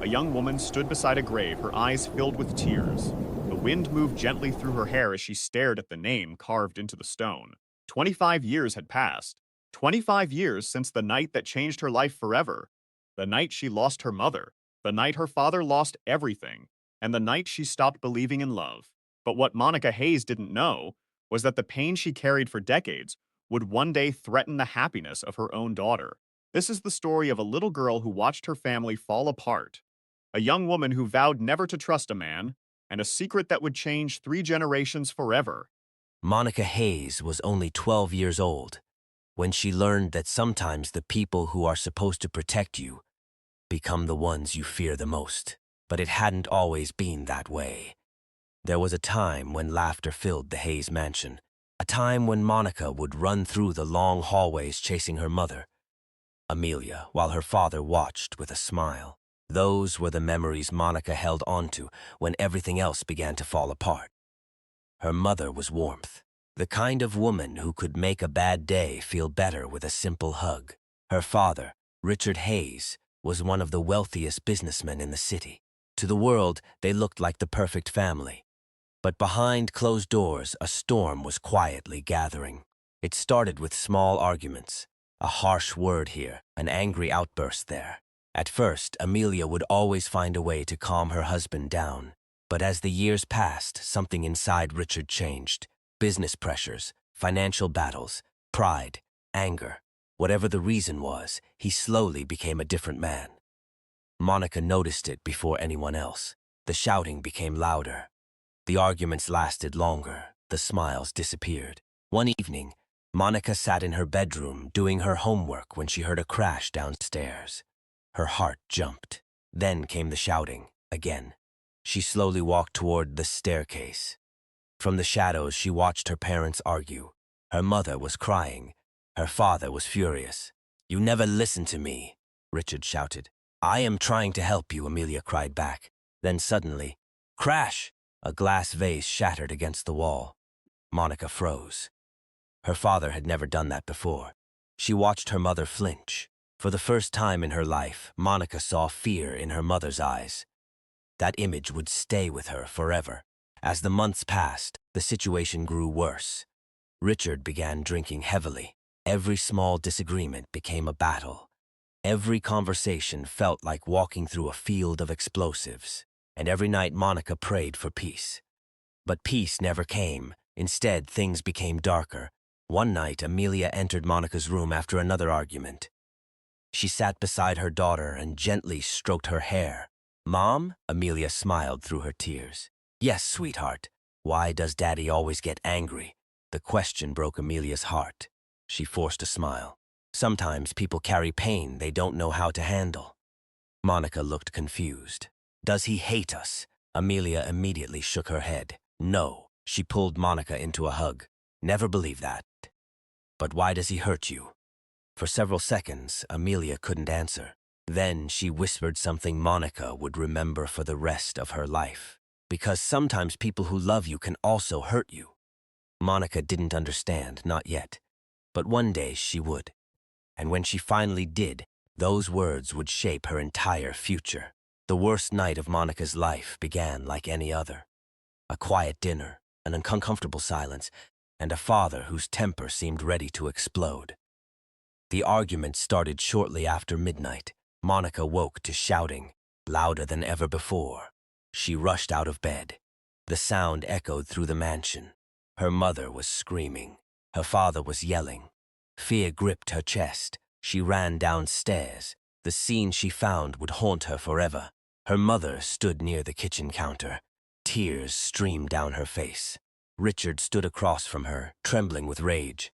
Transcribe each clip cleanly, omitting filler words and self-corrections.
a young woman stood beside a grave, her eyes filled with tears. The wind moved gently through her hair as she stared at the name carved into the stone. 25 years had passed. 25 years since the night that changed her life forever. The night she lost her mother. The night her father lost everything. And the night she stopped believing in love. But what Monica Hayes didn't know was that the pain she carried for decades would one day threaten the happiness of her own daughter. This is the story of a little girl who watched her family fall apart, a young woman who vowed never to trust a man, and a secret that would change 3 generations forever. Monica Hayes was only 12 years old when she learned that sometimes the people who are supposed to protect you become the ones you fear the most. But it hadn't always been that way. There was a time when laughter filled the Hayes mansion, a time when Monica would run through the long hallways chasing her mother, Amelia, while her father watched with a smile. Those were the memories Monica held onto when everything else began to fall apart. Her mother was warmth, the kind of woman who could make a bad day feel better with a simple hug. Her father, Richard Hayes, was one of the wealthiest businessmen in the city. To the world, they looked like the perfect family. But behind closed doors, a storm was quietly gathering. It started with small arguments, a harsh word here, an angry outburst there. At first, Amelia would always find a way to calm her husband down. But as the years passed, something inside Richard changed. Business pressures, financial battles, pride, anger. Whatever the reason was, he slowly became a different man. Monica noticed it before anyone else. The shouting became louder. The arguments lasted longer. The smiles disappeared. One evening, Monica sat in her bedroom doing her homework when she heard a crash downstairs. Her heart jumped. Then came the shouting, again. She slowly walked toward the staircase. From the shadows, she watched her parents argue. Her mother was crying. Her father was furious. "You never listen to me," Richard shouted. "I am trying to help you," Amelia cried back. Then suddenly, crash! A glass vase shattered against the wall. Monica froze. Her father had never done that before. She watched her mother flinch. For the first time in her life, Monica saw fear in her mother's eyes. That image would stay with her forever. As the months passed, the situation grew worse. Richard began drinking heavily. Every small disagreement became a battle. Every conversation felt like walking through a field of explosives. And every night Monica prayed for peace. But peace never came. Instead, things became darker. One night, Amelia entered Monica's room after another argument. She sat beside her daughter and gently stroked her hair. "Mom?" Amelia smiled through her tears. "Yes, sweetheart. Why does Daddy always get angry?" The question broke Amelia's heart. She forced a smile. "Sometimes people carry pain they don't know how to handle." Monica looked confused. "Does he hate us?" Amelia immediately shook her head. "No." She pulled Monica into a hug. "Never believe that." "But why does he hurt you?" For several seconds, Amelia couldn't answer. Then she whispered something Monica would remember for the rest of her life. "Because sometimes people who love you can also hurt you." Monica didn't understand, not yet. But one day she would. And when she finally did, those words would shape her entire future. The worst night of Monica's life began like any other. A quiet dinner, an uncomfortable silence, and a father whose temper seemed ready to explode. The argument started shortly after midnight. Monica woke to shouting, louder than ever before. She rushed out of bed. The sound echoed through the mansion. Her mother was screaming. Her father was yelling. Fear gripped her chest. She ran downstairs. The scene she found would haunt her forever. Her mother stood near the kitchen counter. Tears streamed down her face. Richard stood across from her, trembling with rage.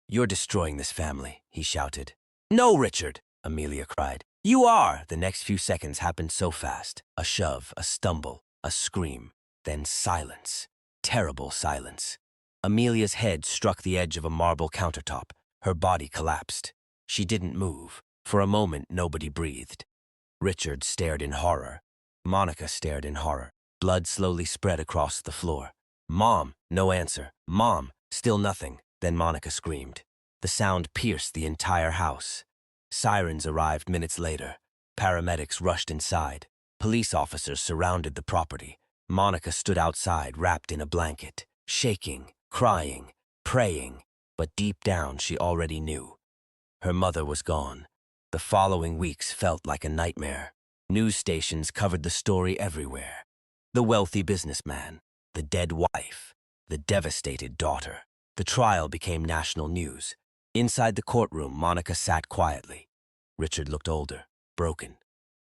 "You're destroying this family," he shouted. "No, Richard!" Amelia cried. "You are!" The next few seconds happened so fast. A shove, a stumble, a scream, then silence. Terrible silence. Amelia's head struck the edge of a marble countertop. Her body collapsed. She didn't move. For a moment, nobody breathed. Richard stared in horror. Monica stared in horror. Blood slowly spread across the floor. "Mom!" No answer. "Mom!" Still nothing. Then Monica screamed. The sound pierced the entire house. Sirens arrived minutes later. Paramedics rushed inside. Police officers surrounded the property. Monica stood outside, wrapped in a blanket, shaking, crying, praying, but deep down she already knew. Her mother was gone. The following weeks felt like a nightmare. News stations covered the story everywhere. The wealthy businessman, the dead wife, the devastated daughter. The trial became national news. Inside the courtroom, Monica sat quietly. Richard looked older, broken,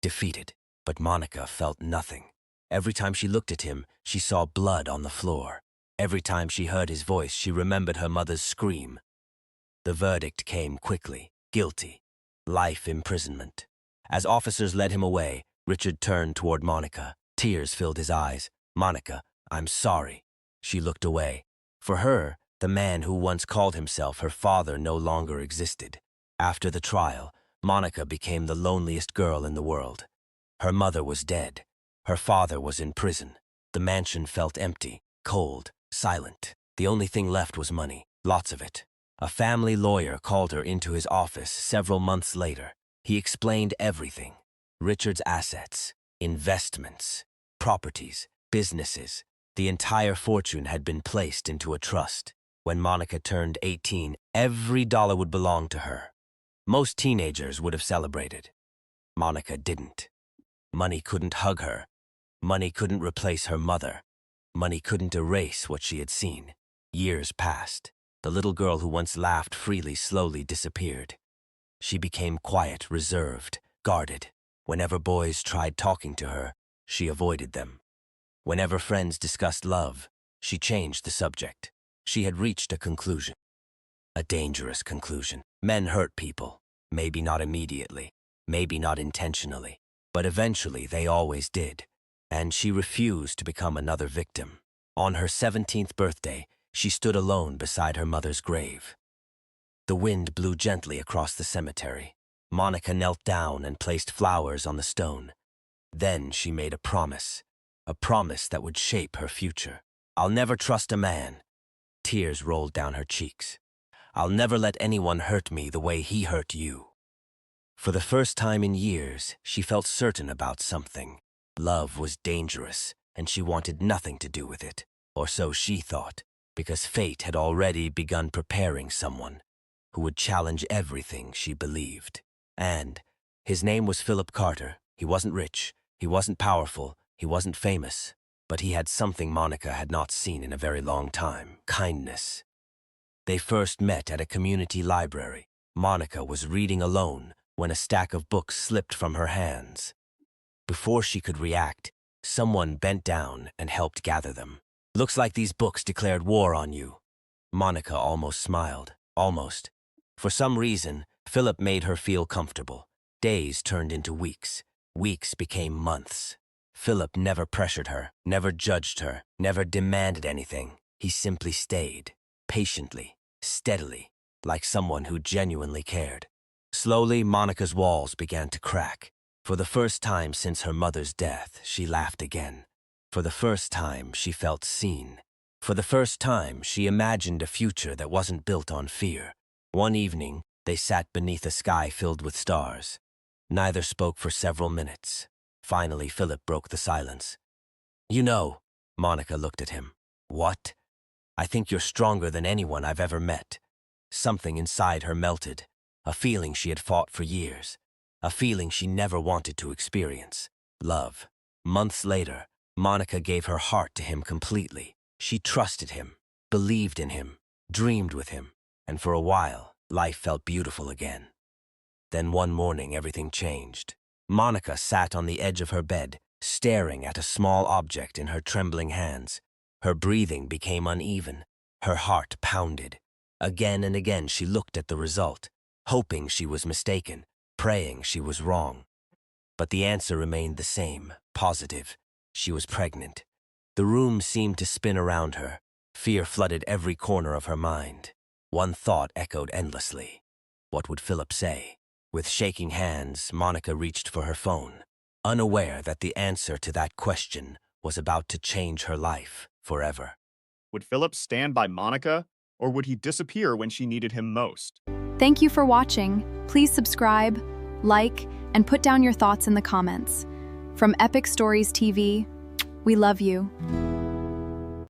defeated, but Monica felt nothing. Every time she looked at him, she saw blood on the floor. Every time she heard his voice, she remembered her mother's scream. The verdict came quickly. Guilty. Life imprisonment. As officers led him away, Richard turned toward Monica. Tears filled his eyes. "Monica, I'm sorry." She looked away. For her, the man who once called himself her father no longer existed. After the trial, Monica became the loneliest girl in the world. Her mother was dead. Her father was in prison. The mansion felt empty, cold, silent. The only thing left was money, lots of it. A family lawyer called her into his office several months later. He explained everything. Richard's assets, investments, properties, businesses. The entire fortune had been placed into a trust. When Monica turned 18, every dollar would belong to her. Most teenagers would have celebrated. Monica didn't. Money couldn't hug her. Money couldn't replace her mother. Money couldn't erase what she had seen. Years passed. The little girl who once laughed freely slowly disappeared. She became quiet, reserved, guarded. Whenever boys tried talking to her, she avoided them. Whenever friends discussed love, she changed the subject. She had reached a conclusion. A dangerous conclusion. Men hurt people. Maybe not immediately. Maybe not intentionally. But eventually they always did. And she refused to become another victim. On her 17th birthday, she stood alone beside her mother's grave. The wind blew gently across the cemetery. Monica knelt down and placed flowers on the stone. Then she made a promise that would shape her future. "I'll never trust a man." Tears rolled down her cheeks. "I'll never let anyone hurt me the way he hurt you." For the first time in years, she felt certain about something. Love was dangerous, and she wanted nothing to do with it, or so she thought, because fate had already begun preparing someone who would challenge everything she believed. And his name was Philip Carter. He wasn't rich, he wasn't powerful, he wasn't famous, but he had something Monica had not seen in a very long time: kindness. They first met at a community library. Monica was reading alone when a stack of books slipped from her hands. Before she could react, someone bent down and helped gather them. "Looks like these books declared war on you." Monica almost smiled. Almost. For some reason, Philip made her feel comfortable. Days turned into weeks. Weeks became months. Philip never pressured her, never judged her, never demanded anything. He simply stayed, patiently, steadily, like someone who genuinely cared. Slowly, Monica's walls began to crack. For the first time since her mother's death, she laughed again. For the first time, she felt seen. For the first time, she imagined a future that wasn't built on fear. One evening, they sat beneath a sky filled with stars. Neither spoke for several minutes. Finally, Philip broke the silence. "You know," Monica looked at him. "What?" "I think you're stronger than anyone I've ever met." Something inside her melted, a feeling she had fought for years, a feeling she never wanted to experience: love. Months later, Monica gave her heart to him completely. She trusted him, believed in him, dreamed with him, and for a while, life felt beautiful again. Then one morning, everything changed. Monica sat on the edge of her bed, staring at a small object in her trembling hands. Her breathing became uneven. Her heart pounded. Again and again she looked at the result, hoping she was mistaken, praying she was wrong. But the answer remained the same, positive. She was pregnant. The room seemed to spin around her. Fear flooded every corner of her mind. One thought echoed endlessly. What would Philip say? With shaking hands, Monica reached for her phone, unaware that the answer to that question was about to change her life forever. Would Philip stand by Monica, or would he disappear when she needed him most? Thank you for watching. Please subscribe, like, and put down your thoughts in the comments. From Epic Stories TV, we love you.